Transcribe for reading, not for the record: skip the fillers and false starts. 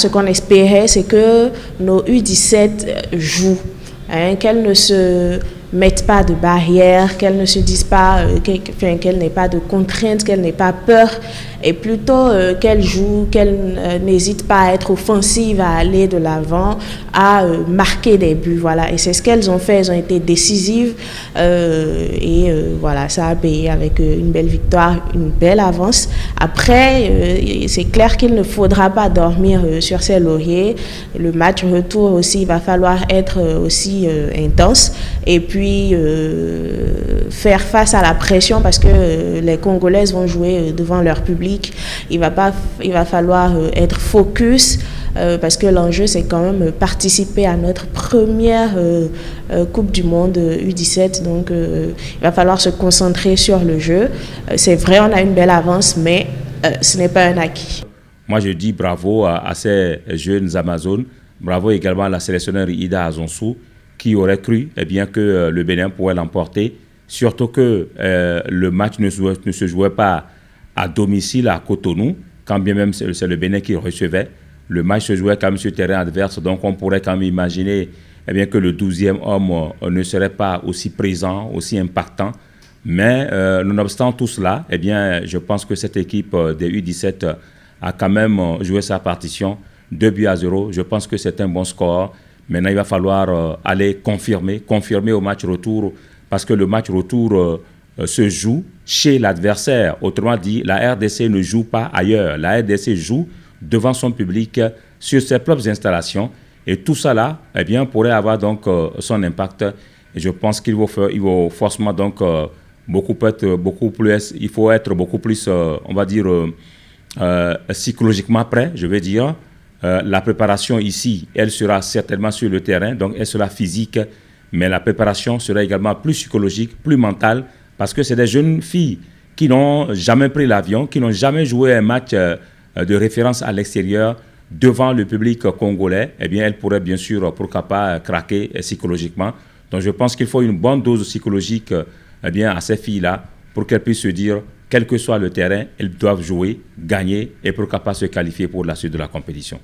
ce qu'on espérait, c'est que nos U17 jouent, hein, qu'elles ne se mettent pas de barrières, qu'elles ne se disent pas, qu'elles n'aient pas de contraintes, qu'elles n'aient pas peur, et plutôt qu'elles jouent, qu'elles n'hésitent pas à être offensives, à aller de l'avant, à marquer des buts, voilà. Et c'est ce qu'elles ont fait, elles ont été décisives, voilà, ça a payé avec une belle victoire, une belle avance. Après, c'est clair qu'il ne faudra pas dormir sur ses lauriers. Le match retour aussi, il va falloir être aussi intense, et puis faire face à la pression, parce que les Congolaises vont jouer devant leur public. Il va falloir être focus, parce que l'enjeu, c'est quand même participer à notre première Coupe du Monde U17. Donc, il va falloir se concentrer sur le jeu. C'est vrai, on a une belle avance, mais ce n'est pas un acquis. Moi, je dis bravo à ces jeunes Amazones. Bravo également à la sélectionneur Ida Azonsou, qui aurait cru bien, que le Bénin pourrait l'emporter. Surtout que le match ne se jouait pas à domicile à Cotonou, quand bien même c'est le Bénin qui recevait. Le match se jouait quand même sur le terrain adverse, donc on pourrait quand même imaginer bien, que le 12e homme ne serait pas aussi présent, aussi impactant. Mais nonobstant tout cela, bien, je pense que cette équipe des U17 a quand même joué sa partition. 2-0, je pense que c'est un bon score. Maintenant, il va falloir aller confirmer au match retour, parce que le match retour se joue chez l'adversaire. Autrement dit, la RDC ne joue pas ailleurs. La RDC joue devant son public, sur ses propres installations. Et tout ça là, bien, pourrait avoir donc son impact. Et je pense qu'il faut forcément donc il faut être beaucoup plus, on va dire, psychologiquement prêt, je veux dire. La préparation ici, elle sera certainement sur le terrain, donc elle sera physique, mais la préparation sera également plus psychologique, plus mentale, parce que c'est des jeunes filles qui n'ont jamais pris l'avion, qui n'ont jamais joué un match de référence à l'extérieur devant le public congolais. Eh bien, elles pourraient bien sûr, pourquoi pas, craquer psychologiquement. Donc je pense qu'il faut une bonne dose psychologique bien, à ces filles-là, pour qu'elles puissent se dire, quel que soit le terrain, elles doivent jouer, gagner et pourquoi pas se qualifier pour la suite de la compétition.